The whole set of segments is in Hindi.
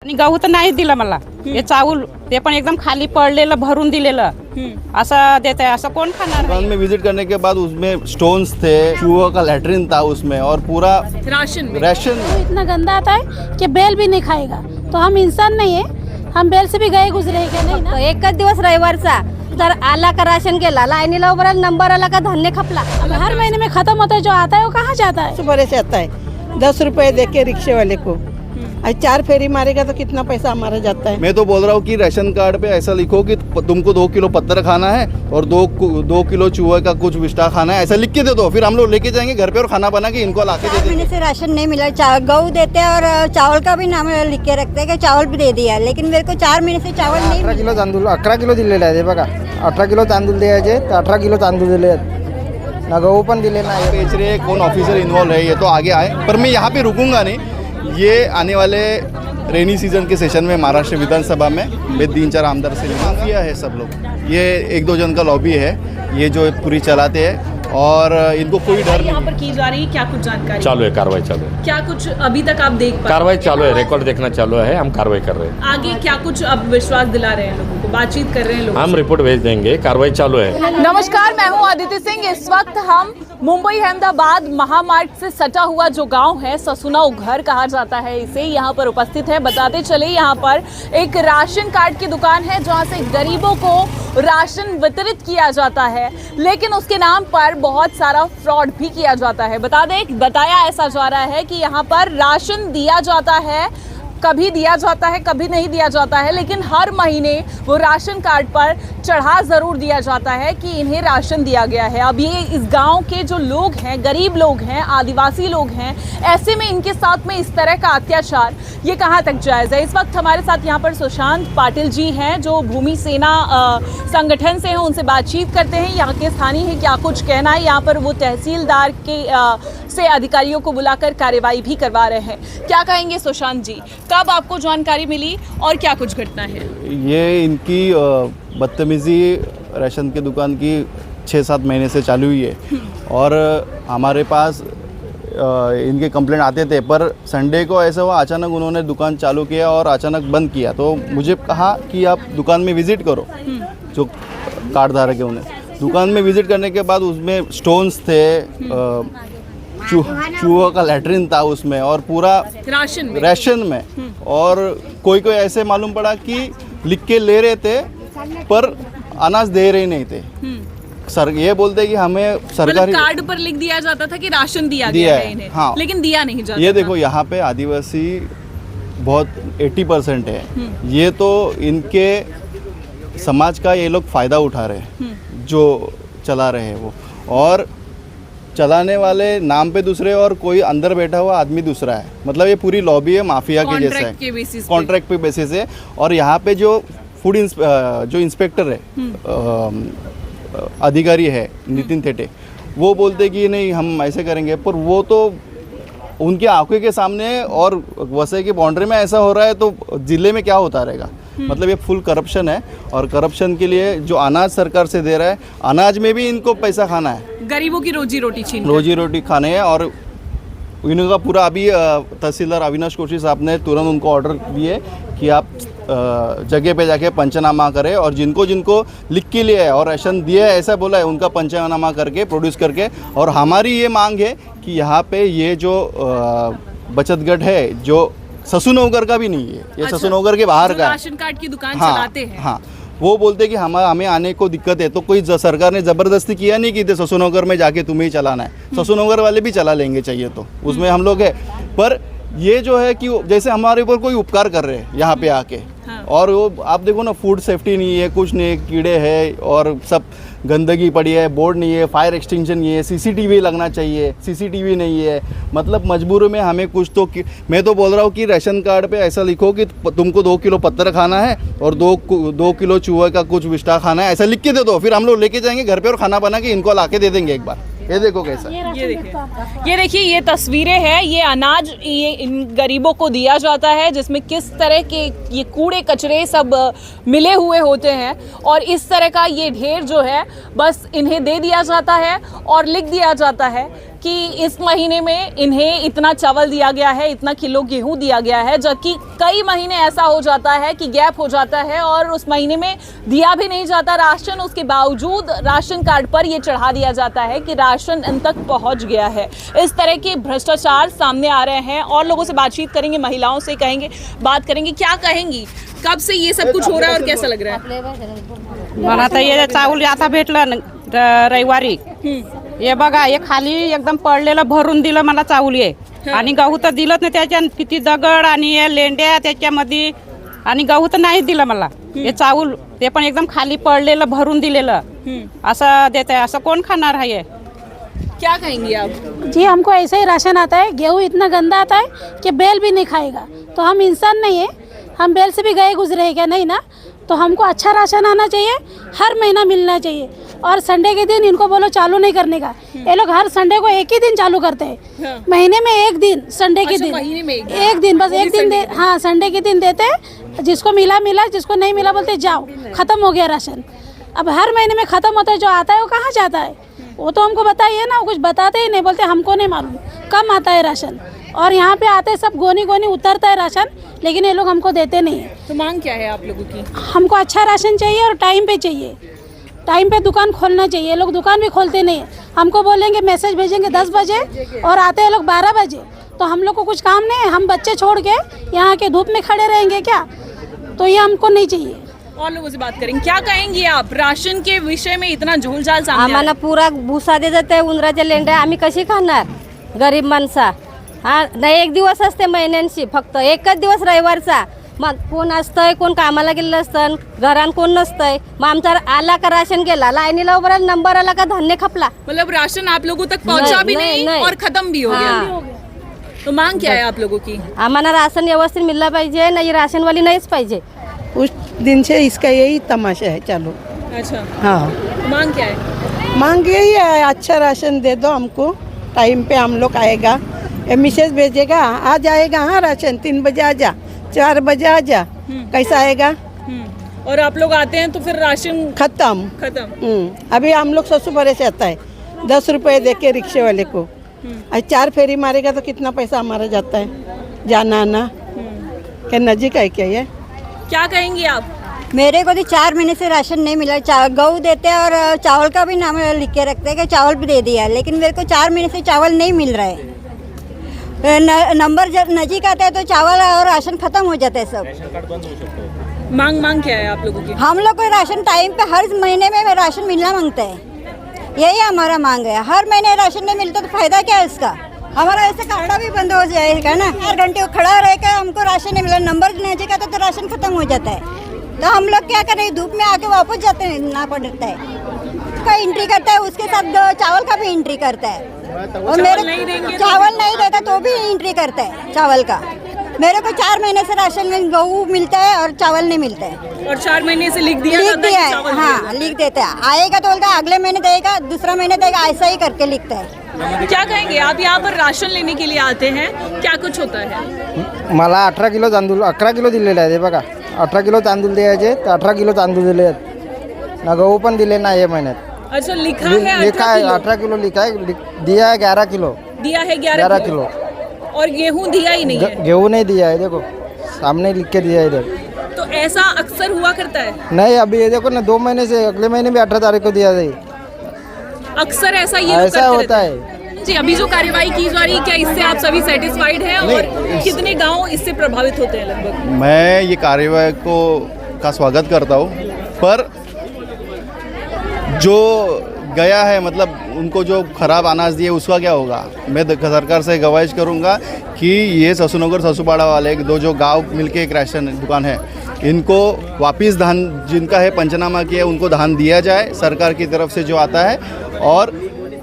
आणि गहू तर नाही दिला मला. हे चावल ते पण एकदम खाली पडलेलं भरून दिलेलं असं देत आहे. असं कोण खाणार. दुकान में विजिट करने के बाद उसमें स्टोन्स थे, चूहों का लैट्रिन था उसमें और पूरा राशन इतना गंदा आता है कि बेल भी नहीं खाएगा. तो हम इंसान नहीं है, हम बेल से भी गए गुजरे क्या नहीं ना. एकच दिवस रविवारचा तर आला का राशन केला, लाईनीला उभं राहिलं, नंबर आला का धान्य खपला. हर महीने में खत्म होता है. जो आता है वो कहाँ जाता है. बड़े से आता है 10 रुपए दे के रिक्शे वाले को. आज 4 फेरी मारेगा तो कितना पैसा हमारा जाता है. मैं तो बोल रहा हूँ कि राशन कार्ड पे ऐसा लिखो कि तुमको 2 किलो पत्थर खाना है और 2 किलो चूहे का कुछ विष्टा खाना है, ऐसा लिख के दे दो. फिर हम लोग लेके जाएंगे घर पे और खाना बना के इनको लाके दे देंगे. महीने से राशन नहीं मिला. गऊ देते हैं और चावल का भी नाम लिख के रखते हैं कि चावल भी दे दिया, लेकिन मेरे को 4 महीने से चावल नाही. 11 किलो तांदूळ 11 किलो दिलेले आहे बघा. 18 किलो तांदूळ द्यायचे तर 18 किलो तांदूळ दिले आहेत ना. गहू पण दिले नाही. बेच रहे कौन ऑफिसर इन्वॉल्व है ये तो आगे आए, पर मैं यहाँ पे रुकूंगा नहीं. ये आने वाले रेनी सीजन के सेशन में महाराष्ट्र विधानसभा में वे 3-4 आमदार से माफिया है सब लोग. ये 1-2 जन का लॉबी है ये जो पूरी चलाते हैं और इनको कोई डर यहाँ नहीं. पर की जा रही है क्या कुछ जानकारी चालू है, कार्रवाई चालू है. क्या कुछ अभी तक आप देख पाए. कार्रवाई चालू है, रिकॉर्ड देखना चालू है, हम कार्रवाई कर रहे हैं. आगे क्या कुछ अब विश्वास दिला रहे हैं लोगों को, बातचीत कर रहे हैं लोग. हम रिपोर्ट भेज देंगे, कार्रवाई चालू है. नमस्कार, मैं हूं आदित्य सिंह. इस वक्त हम मुंबई अहमदाबाद महामार्ग से सटा हुआ जो गांव है ससुनाव घर कहा जाता है इसे, यहाँ पर उपस्थित है. बताते चले यहाँ पर एक राशन कार्ड की दुकान है जहाँ से गरीबों को राशन वितरित किया जाता है, लेकिन उसके नाम पर बहुत सारा फ्रॉड भी किया जाता है. बताया ऐसा जा रहा है कि यहाँ पर राशन दिया जाता है, कभी दिया जाता है कभी नहीं दिया जाता है, लेकिन हर महीने वो राशन कार्ड पर चढ़ा ज़रूर दिया जाता है कि इन्हें राशन दिया गया है. अब ये इस गांव के जो लोग हैं, गरीब लोग हैं, आदिवासी लोग हैं, ऐसे में इनके साथ में इस तरह का अत्याचार ये कहाँ तक जायज़ है. इस वक्त हमारे साथ यहाँ पर सुशांत पाटिल जी हैं जो भूमि सेना संगठन से हैं. उनसे बातचीत करते हैं. यहाँ के स्थानीय है क्या कुछ कहना है. यहाँ पर वो तहसीलदार के से अधिकारियों को बुलाकर कार्यवाही भी करवा रहे हैं. क्या कहेंगे सुशांत जी, कब आपको जानकारी मिली और क्या कुछ घटना है. ये इनकी बदतमीज़ी राशन की दुकान की 6-7 महीने से चालू हुई है और हमारे पास इनके कंप्लेंट आते थे, पर संडे को ऐसा हुआ अचानक उन्होंने दुकान चालू किया और अचानक बंद किया. तो मुझे कहा कि आप दुकान में विज़िट करो. जो कार्ड धारक है उन्हें दुकान में विज़िट करने के बाद उसमें स्टोन्स थे, चूहों का लैट्रिन था उसमें और पूरा राशन में और कोई ऐसे मालूम पड़ा कि लिख के ले रहे थे पर अनाज दे रहे नहीं थे. सर ये बोलते कि हमें सरकारी कार्ड पर लिख दिया जाता था कि राशन दिया गया है इन्हें, हाँ, लेकिन दिया नहीं जाता. ये देखो यहाँ पे आदिवासी बहुत 80% है. ये तो इनके समाज का ये लोग फ़ायदा उठा रहे हैं जो चला रहे हैं वो, और चलाने वाले नाम पे दूसरे और कोई अंदर बैठा हुआ आदमी दूसरा है. मतलब ये पूरी लॉबी है, माफिया के जैसा है, कॉन्ट्रैक्ट पे बेसिस है. और यहाँ पे जो फूड जो इंस्पेक्टर है अधिकारी है नितिन थेटे, वो बोलते कि नहीं हम ऐसे करेंगे, पर वो तो उनकी आंखों के सामने और वसई की बाउंड्री में ऐसा हो रहा है तो ज़िले में क्या होता रहेगा. मतलब ये फुल करप्शन है और करप्शन के लिए जो अनाज सरकार से दे रहा है, अनाज में भी इनको पैसा खाना है, गरीबों की रोजी रोटी खाने हैं. और इनका पूरा अभी तहसीलदार अविनाश कोशी साहब ने तुरंत उनको ऑर्डर दिए कि आप जगह पे जाके पंचनामा करें और जिनको जिनको लिख के लिए है और राशन दिया है ऐसा बोला है उनका पंचनामा करके प्रोड्यूस करके. और हमारी ये मांग है कि यहाँ पे ये जो बचत गट है जो ससुनौगर का भी नहीं है, ये ससुनौगर के बाहर का राशन कार्ड की दुकान चलाते हैं. हाँ, वो बोलते कि हमें आने को दिक्कत है. तो कोई सरकार ने ज़बरदस्ती किया नहीं कि ससुनौगर में जाके तुम्हें ही चलाना है. ससुनौगर वाले भी चला लेंगे चाहिए तो, उसमें हम लोग है. पर ये जो है कि जैसे हमारे ऊपर कोई उपकार कर रहे हैं यहाँ पे आके. हाँ. और वो आप देखो ना, फूड सेफ्टी नहीं है, कुछ नहीं, कीड़े हैं और सब गंदगी पड़ी है, बोर्ड नहीं है, फायर एक्सटिंक्शन नहीं है, सीसीटीवी लगना चाहिए, सीसीटीवी नहीं है. मतलब मजबूरी में हमें कुछ तो मैं तो बोल रहा हूँ कि राशन कार्ड पे ऐसा लिखो कि तुमको 2 किलो पत्थर खाना है और 2 किलो चूहे का कुछ विष्टा खाना है, ऐसा लिख के दे दो. फिर हम लोग लेके जाएंगे घर पे और खाना बना के इनको ला के दे देंगे एक बार. ये देखो कैसा, ये देखिए ये तस्वीरें हैं. ये अनाज ये इन गरीबों को दिया जाता है जिसमें किस तरह के ये कूड़े कचरे सब मिले हुए होते हैं और इस तरह का ये ढेर जो है बस इन्हें दे दिया जाता है और लिख दिया जाता है कि कि इस महीने में इन्हें इतना चावल दिया गया है, इतना किलो गेहूं दिया गया है, जबकि कई महीने ऐसा हो जाता है कि गैप हो जाता है और उस महीने में दिया भी नहीं जाता राशन। उसके बावजूद राशन कार्ड पर ये चढ़ा दिया जाता है कि राशन इन तक पहुंच गया है। इस तरह के भ्रष्टाचार सामने आ रहे हैं और लोगों से बातचीत करेंगे, महिलाओं से बात करेंगे। क्या कहेंगी, कब से ये सब कुछ हो रहा है और कैसा लग रहा है? मला तर हे चावल आता भेटलं रविवारी, हे बघा हे खाली एकदम पडलेलं भरून दिलं मला चावल हे, आणि गहू तर दिलंच नाही, त्याच्या किती दगड आणि हे लेंड्या त्याच्यामध्ये, आणि गहू तर नाही दिलं मला. हे चावल ते पण एकदम खाली पडलेलं भरून दिलेलं असं देत आहे. असं कोण खाणार आहे? क्या कहेंगी आप? जी हमको ऐसा ही राशन आता है, गेहूँ इतना गंदा आता है कि बैल भी नहीं खाएगा. तो हम इंसान नहीं है, हम बैल से भी गए गुजरे हैं क्या? नहीं ना. तो हमको अच्छा राशन आना चाहिए, हर महीना मिलना चाहिए. और संडे के दिन इनको बोलो चालू नहीं करने का, ये लोग हर संडे को एक ही दिन चालू करते हैं. महीने में एक दिन, संडे के दिन महीने में एक दिन, बस एक दिन हाँ संडे के दिन देते हैं. जिसको मिला मिला, जिसको नहीं मिला बोलते जाओ, खत्म हो गया राशन. अब हर महीने में खत्म होता है, जो आता है वो कहाँ जाता है? वो तो हमको बताइए ना. वो कुछ बताते ही नहीं, बोलते हमको नहीं मालूम. कम आता है राशन और यहाँ पे आते सब गोनी गोनी उतरता है राशन, लेकिन ये लोग हमको देते नहीं है. तो मांग क्या है आप लोगों की? हमको अच्छा राशन चाहिए और टाइम पे चाहिए. टाइम पे दुकान खोलना चाहिए. ये लोग दुकान भी खोलते नहीं है. हमको बोलेंगे मैसेज भेजेंगे 10 बजे और आते हैं लोग 12 बजे. तो हम लोग को कुछ काम नहीं है, हम बच्चे छोड़ के यहाँ के धूप में खड़े रहेंगे क्या? तो ये हमको नहीं चाहिए. और लोगों से बात करेंगे. क्या कहेंगी आप, राशन के विषय में इतना झोलझाल सामने आम्हाला पुरा भुसा दे जाते उंदराच्या लेंड्या, आम्ही कशी खाणार गरीब माणसा? हा नाही, एक दिवस असते महिन्यांशी, फक्त एकच दिवस रविवारचा. मग कोण असतंय, कोण कामाला गेलेलं असतं, घरात कोण नसतंय. मग आमचा आला का राशन गेला, लाईनीला उभं राहिलं, नंबर आला का धान्य खपला. मतलब राशन आप लोगों तक पहुंचा भी नहीं और खत्म भी हो गया. तो मांग क्या है आप लोगों की? आम्हाला राशन व्यवस्थित मिळलं पाहिजे, नाही राशनवाली नाहीच पाहिजे. उस दिन से इसका यही तमाशा है चालू. अच्छा, हाँ, मांग क्या है? मांग यही है, अच्छा राशन दे दो हमको, टाइम पे हम लोग आएगा. ये मैसेज भेजेगा, आ जाएगा हाँ राशन, 3 बजे आ जा, 4 बजे आ जा. कैसा आएगा? और आप लोग आते हैं तो फिर राशन खत्म. खत्म. अभी हम लोग ससुर से आता है 10 रुपये दे के रिक्शे वाले को. 4 फेरी मारेगा तो कितना पैसा हमारा जाता है, जाना आना. क्या नजीक है क्या ये? क्या कहेंगी आप? मेरे को तो 4 महीने से राशन नहीं मिला. गऊ देते हैं और चावल का भी नाम लिख के रखते हैं कि चावल भी दे दिया है, लेकिन मेरे को 4 महीने से चावल नहीं मिल रहा है. नंबर जब नजीक आता है तो चावल और राशन खत्म हो जाता है सब. मांग क्या है आप लोगों की? हम लोग को राशन टाइम पे हर महीने में राशन मिलना मांगते हैं. यही हमारा मांग है. हर महीने राशन नहीं मिलता तो फायदा क्या है इसका? हमारा ऐसे कार्ड भी बंद हो जाएगा ना. 4 घंटे खड़ा रहेगा, हमको राशन नहीं मिला, नंबर नजीक आता तो राशन खत्म हो जाता है. तो हम लोग क्या करें, धूप में आके वापस जाते हैं ना पड़ता है. का एंट्री करता है, उसके साथ चावल का भी एंट्री करता है. और मेरे चावल नहीं देता तो भी एंट्री करता है चावल का. मेरे को 4 महीने से राशन में गेहूँ मिलता है और चावल नहीं मिलता है. और 4 महीने से लिख दिया है. हाँ, लिख देता है. आएगा तो बोलता है अगले महीने देगा, दूसरा महीने देगा, ऐसा ही करके लिखता है. क्या कहेंगे आप, यहाँ पर राशन लेने के लिए आते हैं, क्या कुछ होता है? मला 18 किलो तांदूळ 11 किलो दिलेले आहे. हे बघा 18 किलो तांदूळ द्यायचे, तर 18 किलो तांदूळ दिले आहेत ना. गहू पण दिले नाही या महिन्यात. अच्छा, लिखा है 18 किलो लिखा है, दिया है 11 किलो. दिया है 11 किलो. और गेहूं दिया ही नहीं है. गेहूँ नहीं दिया है, देखो सामने लिख के दिया है इधर. तो ऐसा अक्सर हुआ करता है? नहीं, अभी ये देखो ना, 2 महीने से, अगले महीने भी 18 तारीख को दिया था. अक्सर ऐसा ये लोग ऐसा करते होता रहते है. जी, अभी जो कार्यवाही की जा रही है, क्या इससे आप सभी सेटिस्फाइड हैं और कितने गांव इससे प्रभावित होते हैं लगभग? मैं ये कार्यवाही का स्वागत करता हूँ, पर जो गया है, मतलब उनको जो खराब अनाज दिए उसका क्या होगा? मैं सरकार से गुजारिश करूँगा कि ये ससुनगर ससुपाड़ा वाले 2 जो गांव मिलके एक राशन दुकान है, इनको वापस धान जिनका है पंचनामा किया, उनको धान दिया जाए सरकार की तरफ से जो आता है. और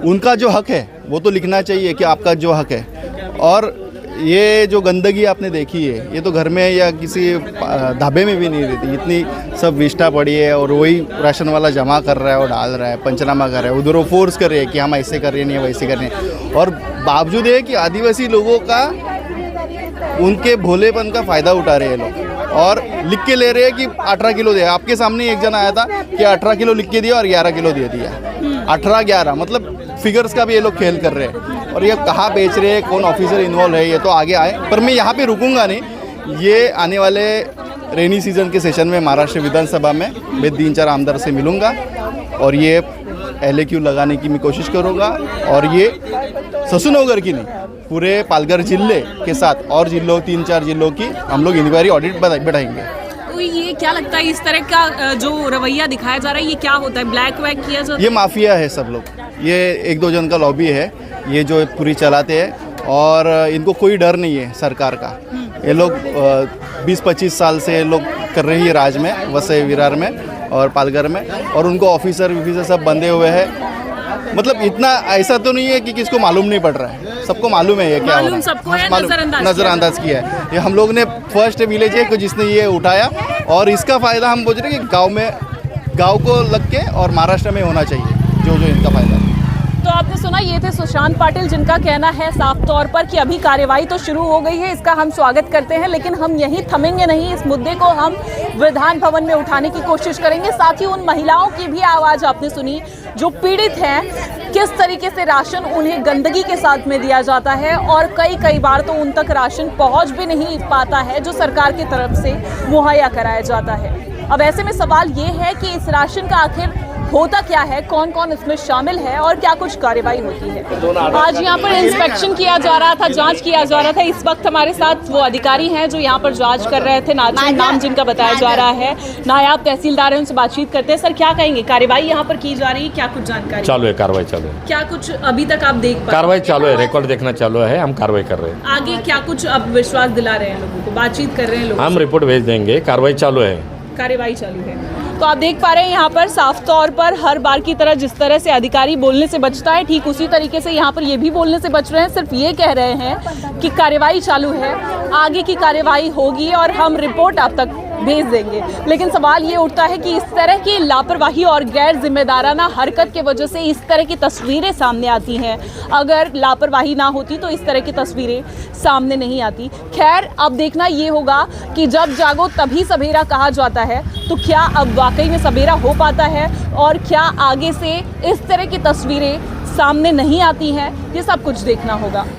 उनका जो हक है वो तो लिखना चाहिए कि आपका जो हक है. और ये जो गंदगी आपने देखी है, ये तो घर में या किसी ढाबे में भी नहीं रहती. इतनी सब विष्ठा पड़ी है और वही राशन वाला जमा कर रहा है और डाल रहा है, पंचनामा कर रहा है. उधर वो फोर्स कर रहे हैं कि हम ऐसे कर रहे हैं, नहीं वैसे कर रहे हैं. और बावजूद है कि आदिवासी लोगों का, उनके भोलेपन का फ़ायदा उठा रहे हैं लोग और लिख के ले रहे हैं कि 18 किलो दे. आपके सामने एक जन आया था कि 18 किलो लिख के दिया और 11 किलो दे दिया. 18-11 मतलब फिगर्स का भी ये लोग खेल कर रहे हैं और ये कहाँ बेच रहे हैं, कौन ऑफिसर इन्वॉल्व है, ये तो आगे आए। पर मैं यहाँ पे रुकूंगा नहीं। ये आने वाले रेनी सीजन के सेशन में महाराष्ट्र विधानसभा में मैं 3-4 आमदार से मिलूंगा और ये LAQ लगाने की मैं कोशिश करूँगा। और ये ससूनगर की नहीं, पूरे पालघर जिले के साथ और जिलों 3-4 जिलों की हम लोग इंक्वायरी ऑडिट बढ़ाएंगे। तो ये क्या लगता है, इस तरह का जो रवैया दिखाया जा रहा है, ये क्या होता है? ब्लैक वैक किया जाता है? ये माफिया है सब लोग, ये 1-2 जन का लॉबी है, ये जो पूरी चलाते हैं और इनको कोई डर नहीं है सरकार का। ये लोग 20-25 साल से लोग कर रही है राज में, वसई विरार में और पालघर में, और उनको ऑफिसर सब बंधे हुए हैं। मतलब इतना ऐसा तो नहीं है कि किसको मालूम नहीं पड़ रहा है, सबको मालूम है ये क्या हो रहा है। सबको है, नजरअंदाज किया है। ये हम लोग ने फर्स्ट विलेज है जिसने ये उठाया और इसका फ़ायदा हम बोल रहे हैं कि गाँव को लग के और महाराष्ट्र में होना चाहिए जो इनका फ़ायदा है। तो आपने सुना, ये थे सुशांत पाटिल, जिनका कहना है साफ तौर पर कि अभी कार्यवाही तो शुरू हो गई है, इसका हम स्वागत करते हैं, लेकिन हम यहीं थमेंगे नहीं। इस मुद्दे को हम विधान भवन में उठाने की कोशिश करेंगे। साथ ही उन महिलाओं की भी आवाज़ आपने सुनी जो पीड़ित हैं, किस तरीके से राशन उन्हें गंदगी के साथ में दिया जाता है और कई बार तो उन तक राशन पहुंच भी नहीं पाता है जो सरकार की तरफ से मुहैया कराया जाता है। अब ऐसे में सवाल ये है कि इस राशन का आखिर होता क्या है, कौन कौन इसमें शामिल है और क्या कुछ कार्रवाई होती है। आज यहाँ पर इंस्पेक्शन किया जा रहा था, जांच किया जा रहा था। इस वक्त हमारे साथ वो अधिकारी हैं जो यहाँ पर जांच कर रहे थे, नाम जिनका बताया जा रहा है, नायब तहसीलदार है, उनसे बातचीत करते हैं। सर, क्या कहेंगे, कार्रवाई यहाँ पर की जा रही है, क्या कुछ जानकारी? चालू है, कार्रवाई चालू है। क्या कुछ अभी तक आप देख पाए? कार्रवाई चालू है, रिकॉर्ड देखना चालू है, हम कार्रवाई कर रहे हैं। आगे क्या कुछ अब विश्वास दिला रहे हैं लोगों को, बातचीत कर रहे हैं लोग? हम रिपोर्ट भेज देंगे, कार्रवाई चालू है, कार्रवाई चालू है। तो आप देख पा रहे हैं यहाँ पर साफ तौर पर हर बार की तरह जिस तरह से अधिकारी बोलने से बचता है, ठीक उसी तरीके से यहाँ पर ये भी बोलने से बच रहे हैं। सिर्फ ये कह रहे हैं कि कार्रवाई चालू है, आगे की कार्रवाई होगी और हम रिपोर्ट आप तक भेज देंगे। लेकिन सवाल ये उठता है कि इस तरह की लापरवाही और गैर जिम्मेदाराना हरकत के वजह से इस तरह की तस्वीरें सामने आती हैं। अगर लापरवाही ना होती तो इस तरह की तस्वीरें सामने नहीं आती। खैर, अब देखना ये होगा कि जब जागो तभी सवेरा कहा जाता है, तो क्या अब वाकई में सवेरा हो पाता है और क्या आगे से इस तरह की तस्वीरें सामने नहीं आती हैं, ये सब कुछ देखना होगा।